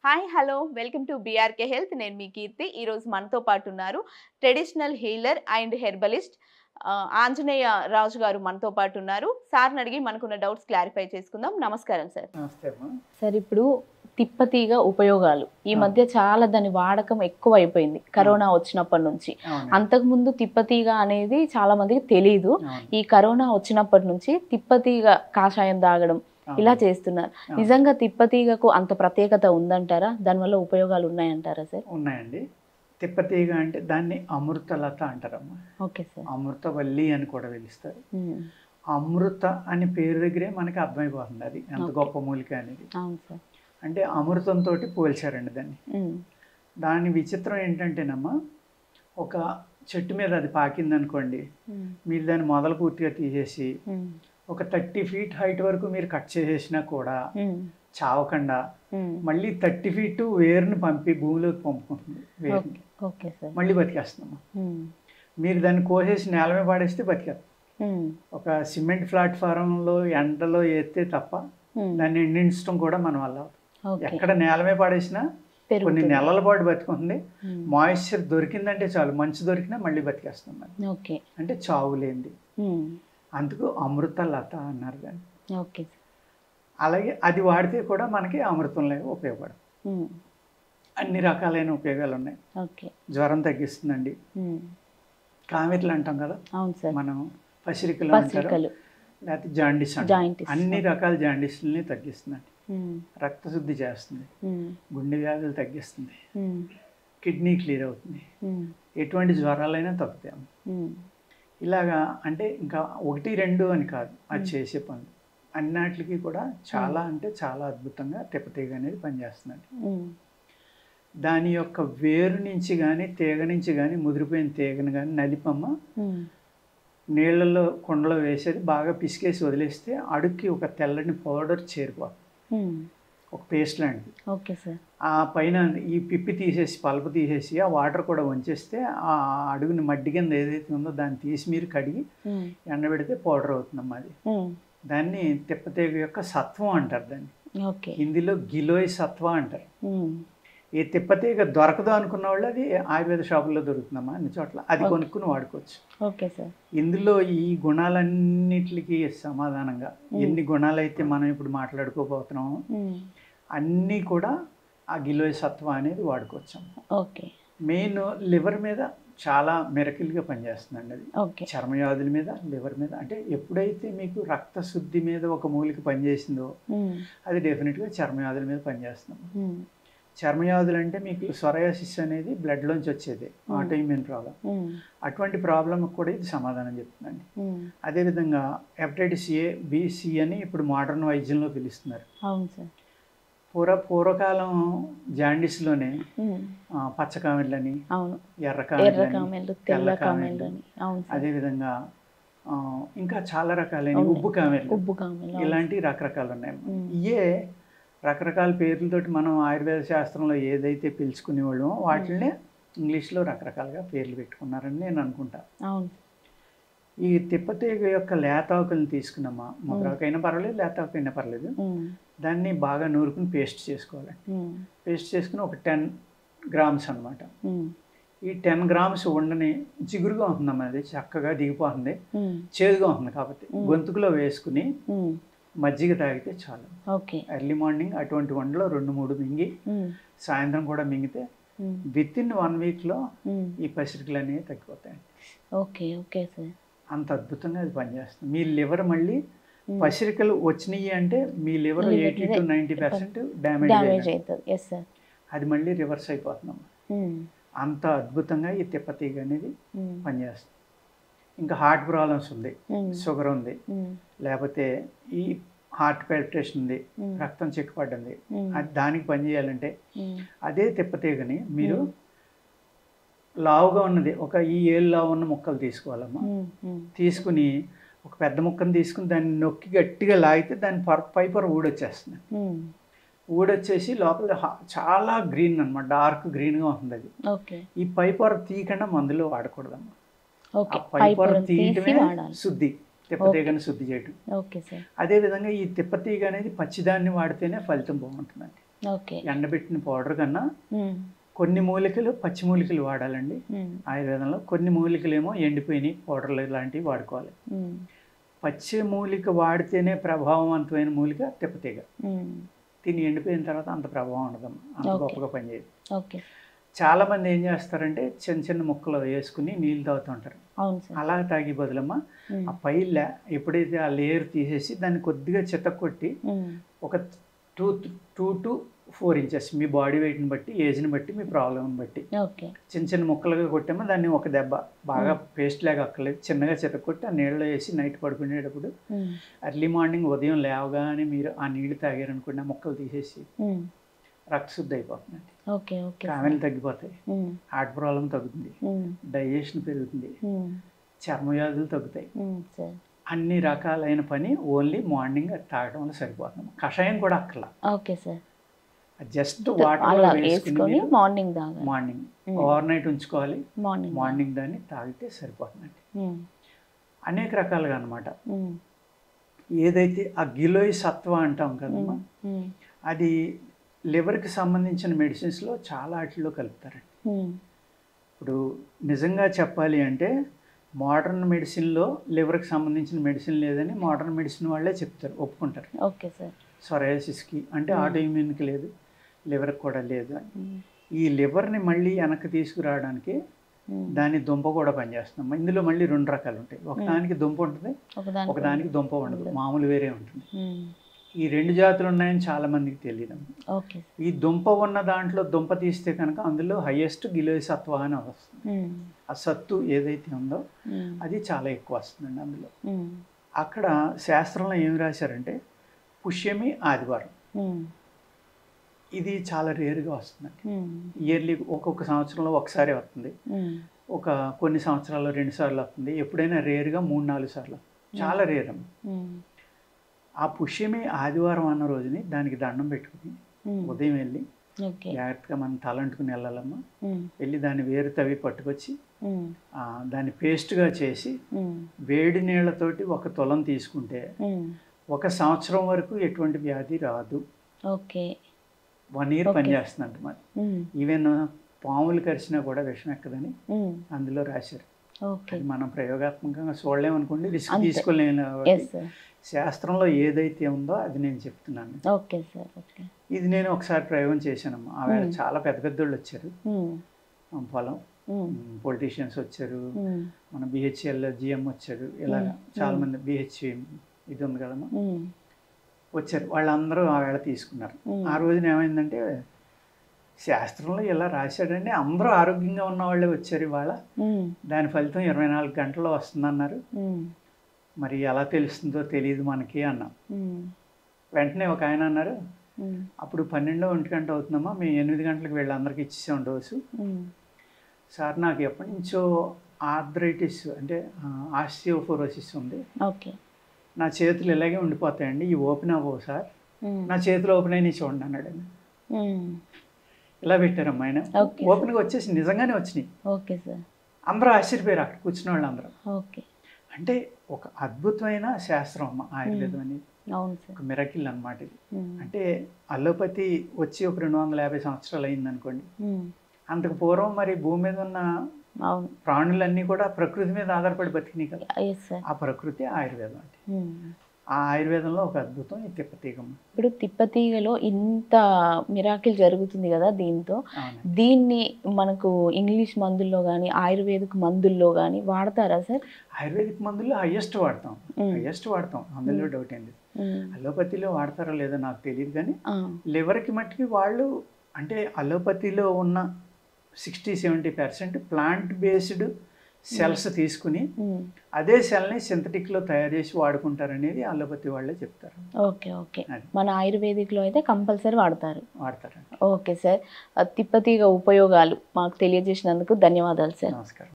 Hi hello welcome to BRK health. నేను మీ కీర్తి. ఈరోజు మనతో పాటు ఉన్నారు traditional healer and herbalist Anjaneya Raju garu మనతో పాటు ఉన్నారు. సార్ని అడిగి మనకున్న డౌట్స్ క్లారిఫై చేసుకుందాం. నమస్కారం సార్. నమస్తే అమ్మా. సార్, ఇప్పుడు తిప్పతీగ ఉపయోగాలు ఈ మధ్య చాలా దాని వాడకం ఎక్కువ అయిపోయింది కరోనా వచ్చినప్పటి నుంచి. అంతకుముందు తిప్పతీగ అనేది చాలా మందికి తెలియదు. ఈ కరోనా వచ్చినప్పటి నుంచి తిప్పతీగ కాషాయం తాగడం ఇలా చేస్తున్నారు. నిజంగా తిప్పతీగకు అంత ప్రత్యేకత ఉందంటారా? దానివల్ల ఉపయోగాలు ఉన్నాయంటారా సార్? ఉన్నాయండి. తిప్పతీగ అంటే దాన్ని అమృతలత అంటారమ్మా. Okay sir. అమృతవల్లి అని కూడా పిలుస్తారు. అమృత అనే పేరు దగ్గరే మనకి అర్థమైపోతుంది అది ఎంత గొప్ప మూలిక అనేది. అవును సార్. అంటే అమృతంతో పోల్చారండి దాన్ని. దాని విచిత్రం ఏంటంటేనమ్మా, ఒక చెట్టు మీద అది పాకింది అనుకోండి, మీరు దాన్ని మొదలు పూర్తిగా తీసేసి ఒక 30 feet హైట్ వరకు మీరు కట్ చేసేసినా కూడా చావకుండా మళ్ళీ 30 feet వేరుని పంపి భూమిలోకి పంపుకుంటుంది. వేరుని మళ్ళీ బతికేస్తున్నాము. మీరు దాన్ని కోసేసి నేల మీద పాడేస్తే బతికేస్తాం. ఒక సిమెంట్ ప్లాట్ఫారంలో ఎండలో వేస్తే తప్ప దాన్ని ఎండించడం కూడా మన వల్ల ఎక్కడ నేల మీద పాడేసినా కొన్ని నెలల పాటు బతుకుంటుంది. మాయిశ్చర్ దొరికిందంటే చాలు, మంచు దొరికినా మళ్ళీ బతికేస్తుంది. అంటే చావు లేనిది. అందుకు అమృతలత అన్నారు దాన్ని. ఓకే. అలాగే అది వాడితే కూడా మనకి అమృతంలో ఉపయోగపడదు. అన్ని రకాలైన ఉపయోగాలు ఉన్నాయి. జ్వరం తగ్గిస్తుందండి. కామెర్లు అంటాం కదా మనం, పసిరికలు అంటారు, లేకపోతే జాండీస్ అంటారు. అన్ని రకాల జాండీస్ని తగ్గిస్తుందండి. రక్తశుద్ధి చేస్తుంది, గుండె వ్యాధులు తగ్గిస్తుంది, కిడ్నీ క్లియర్ అవుతుంది, ఎటువంటి జ్వరాలైనా తగ్గుతాయి. ఇలాగా అంటే ఇంకా 1, 2 అని కాదు, అది చేసే పనులు అన్నిటికీ కూడా చాలా అంటే చాలా అద్భుతంగా తిప్పతీగ అనేది పనిచేస్తుందండి. దాని యొక్క వేరు నుంచి కానీ తీగ నుంచి కానీ ముదిరిపోయిన తీగను కానీ నలిపమ్మ నీళ్ళలో కుండలో వేసేది బాగా పిసికేసి వదిలేస్తే అడుక్కి ఒక తెల్లని పౌడర్ చేరిపోతుంది, ఒక పేస్ట్ లాంటిది. Okay sir. ఆ పైన ఈ పిప్పి తీసేసి పల్పు తీసేసి ఆ వాటర్ కూడా వంచేస్తే ఆ అడుగుని మడ్డి కింద ఏదైతే ఉందో దాన్ని తీసి మీరు కడిగి ఎండబెడితే పౌడర్ అవుతుందమ్మా. అది దాన్ని తిప్పతీగ యొక్క సత్వం అంటారు. దాన్ని హిందీలో గిలోయ్ సత్వ అంటారు. ఈ తిప్పతీగ దొరకదు అనుకున్న వాళ్ళు అది ఆయుర్వేద షాపుల్లో దొరుకుతుందమ్మా అన్ని చోట్ల, అది కొనుక్కుని వాడుకోవచ్చు. Okay sir. ఇందులో ఈ గుణాలన్నిటికీ సమాధానంగా ఎన్ని గుణాలు అయితే మనం ఇప్పుడు మాట్లాడుకోబోతున్నామో అన్నీ కూడా ఆ గిలోయ్ సత్వ అనేది వాడుకోవచ్చు. ఓకే. మెయిన్ లివర్ మీద చాలా మిరకిల్గా పనిచేస్తుందండి అది. చర్మవ్యాధుల మీద, లివర్ మీద. అంటే ఎప్పుడైతే మీకు రక్తశుద్ధి మీద ఒక మూలిక పనిచేసిందో అది డెఫినెట్గా చర్మవ్యాధుల మీద పనిచేస్తుంది. చర్మవ్యాధులు అంటే మీకు సొరయాసిస్ అనేది బ్లడ్లోంచి వచ్చేది, ఆటోఇమ్యూన్ ప్రాబ్లం. అటువంటి ప్రాబ్లం కూడా ఇది సమాధానం చెప్తుందండి. అదేవిధంగా హెపటైటిస్ A, B, C అని ఇప్పుడు మోడర్న్ వైద్యంలో పిలుస్తున్నారు. పూర్వకాలం జాండీస్లోనే పచ్చకామెర్లని, ఎర్రకామెర్లు, తెల్ల కామెర్లు, అదేవిధంగా ఇంకా చాలా రకాలైన ఉబ్బు కామెర్లు, ఇలాంటి రకరకాలు ఉన్నాయి. ఇవే రకరకాల పేర్లతోటి మనం ఆయుర్వేద శాస్త్రంలో ఏదైతే పిలుచుకునేవాళ్ళమో వాటినే ఇంగ్లీష్లో రకరకాలుగా పేర్లు పెట్టుకున్నారని నేను అనుకుంటా. ఈ తిప్పతీగ యొక్క లేతాకులను తీసుకున్నామా, ముద్రాకైనా పర్వాలేదు, లేతాకైనా పర్లేదు, దాన్ని బాగా నూరుకుని పేస్ట్ చేసుకోవాలి. పేస్ట్ చేసుకుని ఒక 10 grams అనమాట. ఈ 10 grams ఉండని జిగురుగా ఉంటుందమ్మా, అది చక్కగా దిగిపోతుంది, చేదుగా ఉంటుంది. కాబట్టి గొంతుకులో వేసుకుని మజ్జిగ తాగితే చాలు. ఎర్లీ మార్నింగ్ అటువంటి వండలో 2-3 మింగి సాయంత్రం కూడా మింగితే వితిన్ 1 weekలో ఈ పసిరికలు అనేవి తగ్గిపోతాయండి. ఓకే. Okay sir. అంత అద్భుతంగా అది పనిచేస్తుంది. మీ లివర్ మళ్ళీ పసిరికలు వచ్చినాయి అంటే మీ లివర్ 80 to 90% డ్యామేజ్ అవుతుంది. అది మళ్ళీ రివర్స్ అయిపోతుందమ్మా. అంత అద్భుతంగా ఈ తిప్పతీగ అనేది పనిచేస్తుంది. ఇంకా హార్ట్ ప్రాబ్లమ్స్ ఉంది, షుగర్ ఉంది, లేకపోతే ఈ హార్ట్ పాల్పిటేషన్ ఉంది, రక్తం చిక్కుపడ్డంది, అది దానికి పనిచేయాలంటే అదే తిప్పతీగని మీరు లావుగా ఉన్నది ఒక ఈ ఏళ్ళు లావు ఉన్న ముక్కలు తీసుకోవాలమ్మా. తీసుకుని ఒక పెద్ద ముక్కను తీసుకుని దాన్ని నొక్కి గట్టిగా లాగితే దాని పైపొర ఊడొచ్చేస్తుంది. ఊడొచ్చేసి లోపల చాలా గ్రీన్ అనమాట, డార్క్ గ్రీన్గా ఉంటుంది అది. ఈ పైపొర తీయకుండా మందులో వాడకూడదమ్మా. పైపొర తీయటమే శుద్ధి, తిప్పతీగని శుద్ధి చేయటం. అదేవిధంగా ఈ తిప్పతీగ అనేది పచ్చిదాన్ని వాడితేనే ఫలితం బాగుంటుందండి. ఓకే. ఎండబెట్టిన పౌడర్ కన్నా కొన్ని మూలికలు పచ్చి మూలికలు వాడాలండి ఆయుర్వేదంలో. కొన్ని మూలికలేమో ఎండిపోయినాయి పౌడర్లు ఇలాంటివి వాడుకోవాలి. పచ్చి మూలిక వాడితేనే ప్రభావవంతమైన మూలిక తిప్పతీగ. తిని ఎండిపోయిన తర్వాత అంత ప్రభావం ఉండదమ్మా, అంత గొప్పగా పనిచేయదు. ఓకే. చాలా మంది ఏం చేస్తారంటే చిన్న చిన్న ముక్కలు వేసుకుని నీళ్ళు తాగుతుంటారు. అలా తాగి బదులమ్మా ఆ పై ఎప్పుడైతే ఆ లేయర్ తీసేసి దాన్ని కొద్దిగా చితక్కొట్టి ఒక 2 to 4 ఇంచెస్ మీ బాడీ వెయిట్ని బట్టి, ఏజ్ని బట్టి, మీ ప్రాబ్లమ్ని బట్టి చిన్న చిన్న ముక్కలుగా కొట్టామో దాన్ని ఒక దెబ్బ బాగా పేస్ట్ లాగా అక్కర్లేదు, చిన్నగా చితక్కొట్టి ఆ నీళ్ళలో వేసి నైట్ పడుకునేటప్పుడు ఎర్లీ మార్నింగ్ ఉదయం లేవగానే మీరు ఆ నీళ్ళు తాగారనుకోండి, ఆ ముక్కలు తీసేసి రక్తశుద్ధి అయిపోతుందండి. కామెలు తగ్గిపోతాయి, హార్ట్ ప్రాబ్లం తగ్గుతుంది, డైజెషన్ పెరుగుతుంది, చర్మవ్యాధులు తగ్గుతాయి. అన్ని రకాలైన పని ఓన్లీ మార్నింగ్ తాగడం వల్ల సరిపోతుంది. కషాయం కూడా అక్కర్లా. Okay sir. జస్ట్ వాటర్లో వేసుకుని మార్నింగ్ ఓవర్ నైట్ ఉంచుకోవాలి, మార్నింగ్ దాన్ని తాగితే సరిపోతుందండి. అనేక రకాలుగా అన్నమాట. ఏదైతే ఆ గిలోయ్ సత్వ అంటాం కదమ్మా, అది లివర్కి సంబంధించిన మెడిసిన్స్లో చాలా వాటిల్లో కలుపుతారండి. ఇప్పుడు నిజంగా చెప్పాలి అంటే మోడర్న్ మెడిసిన్లో లివర్కి సంబంధించిన మెడిసిన్ లేదని మోడర్న్ మెడిసిన్ వాళ్ళే చెప్తారు, ఒప్పుకుంటారు. Okay sir. సొరాసిస్కి అంటే ఆటో ఇమ్యూన్కి లేదు, లివర్కి కూడా లేదు అని. ఈ లివర్ని మళ్ళీ వెనక్కి తీసుకురావడానికి దాని దుంప కూడా పనిచేస్తున్నాం. ఇందులో మళ్ళీ 2 రకాలు ఉంటాయి. ఒకదానికి దుంప ఉంటుంది, ఒకదానికి దుంప ఉండదు, మామూలు వేరే ఉంటుంది. ఈ 2 జాతులు ఉన్నాయని చాలా మందికి తెలియదు. ఈ దుంప ఉన్న దాంట్లో దుంప తీస్తే కనుక అందులో హైయెస్ట్ గిలోయ్ సత్వ అని వస్తుంది. ఆ సత్తు ఏదైతే ఉందో అది చాలా ఎక్కువ వస్తుందండి అందులో. అక్కడ శాస్త్రంలో ఏమి రాశారంటే పుష్యమి ఆదివారం, ఇది చాలా రేరుగా వస్తుందండి. ఇయర్లీ ఒక్కొక్క సంవత్సరంలో ఒకసారి వస్తుంది, కొన్ని సంవత్సరాల్లో 2 సార్లు వస్తుంది, ఎప్పుడైనా రేరుగా 3-4 సార్లు, చాలా రేర్ అమ్మ. ఆ పుష్యమి ఆదివారం అన్న రోజుని దానికి దండం పెట్టుకుని ఉదయం వెళ్ళి జాగ్రత్తగా మనం తలంటుకుని వెళ్ళాలమ్మా. వెళ్ళి దాన్ని వేరు తవి పట్టుకొచ్చి దాన్ని పేస్ట్గా చేసి వేడి నీళ్లతోటి 1 తులం తీసుకుంటే 1 సంవత్సరం వరకు ఎటువంటి వ్యాధి రాదు. 1 ఇయర్ పనిచేస్తుందంట. మరి ఈవెన్ పాములు కరిచినా కూడా విషం ఎక్కదని అందులో రాశారు. మనం ప్రయోగాత్మకంగా చూడలేమనుకోండి, రిస్క్ తీసుకోలేము. శాస్త్రంలో ఏదైతే ఉందో అది నేను చెప్తున్నాను. ఇది నేను ఒకసారి ప్రయోగం చేశానమ్మా. ఆవేళ చాలా పెద్ద పెద్దోళ్ళు వచ్చారు, పొలం పొలిటీషియన్స్ వచ్చారు, మన BHL GM వచ్చారు, ఇలా చాలా మంది BH ఇది ఉంది కదమ్మా వచ్చారు. వాళ్ళందరూ ఆవేళ తీసుకున్నారు. ఆ రోజున ఏమైందంటే శాస్త్రంలో ఇలా రాశాడండి, అందరూ ఆరోగ్యంగా ఉన్న వాళ్ళే వచ్చారు ఇవాళ, దాని ఫలితం 24 గంటల్లో వస్తుందన్నారు. మరి ఎలా తెలుస్తుందో తెలియదు మనకి అన్నాం. వెంటనే ఒక ఆయన అన్నారు, అప్పుడు 12-1 గంట అవుతుందమ్మా, మేము 8 గంటలకు వెళ్ళి అందరికి ఇచ్చేసాం డోసు. సార్ నాకు ఎప్పటి నుంచో ఆర్థరైటిస్ అంటే ఆస్టియోపోరోసిస్ ఉంది, నా చేతులు ఇలాగే ఉండిపోతాయండి, ఈ ఓపెన్ అవ్వవు సార్, నా చేతులు ఓపెన్ అయినా చూడండి అన్నాడు. ఇలా పెట్టారమ్మా ఆయన. ఓపెన్గా వచ్చేసి నిజంగానే వచ్చినాయి. అందరూ ఆశ్చర్యపోయారు అక్కడ కూర్చున్న వాళ్ళు అందరూ. అంటే ఒక అద్భుతమైన శాస్త్రం అమ్మ ఆయుర్వేదం అనేది, ఒక మిరకిల్ అన్నమాట ఇది. అంటే అలోపతి వచ్చి ఒక 250 సంవత్సరాలు అయింది అనుకోండి. అంతకు పూర్వం మరి భూమి మీద ఉన్న ప్రాణులన్నీ కూడా ప్రకృతి మీద ఆధారపడి బతికినాయి కదా, ఆ ప్రకృతి ఆయుర్వేదం అంటే. ఆ ఆయుర్వేదంలో ఒక అద్భుతం ఈ తిప్పతీగమ్మ. ఇప్పుడు తిప్పతీగలో ఇంత మిరాకిల్ జరుగుతుంది కదా, దీన్ని మనకు ఇంగ్లీష్ మందుల్లో కానీ ఆయుర్వేదిక్ మందుల్లో కానీ వాడతారా సార్? ఆయుర్వేదిక్ మందుల్లో హైయెస్ట్ వాడతాం, అందులో డౌట్ ఏంటి. అలోపతిలో వాడతారో లేదో నాకు తెలియదు, కానీ లివర్కి మట్టికి వాళ్ళు అంటే అలోపతిలో ఉన్న 60-70% ప్లాంట్ బేస్డ్ సెల్స్ తీసుకుని అదే సెల్ని సింథటిక్లో తయారు చేసి వాడుకుంటారనేది అలోపతి వాళ్ళే చెప్తారు. మన ఆయుర్వేదిక్లో అయితే కంపల్సరీ వాడతారు. ఓకే సార్, తిప్పతీగ ఉపయోగాలు మాకు తెలియజేసినందుకు ధన్యవాదాలు సార్. నమస్కారం.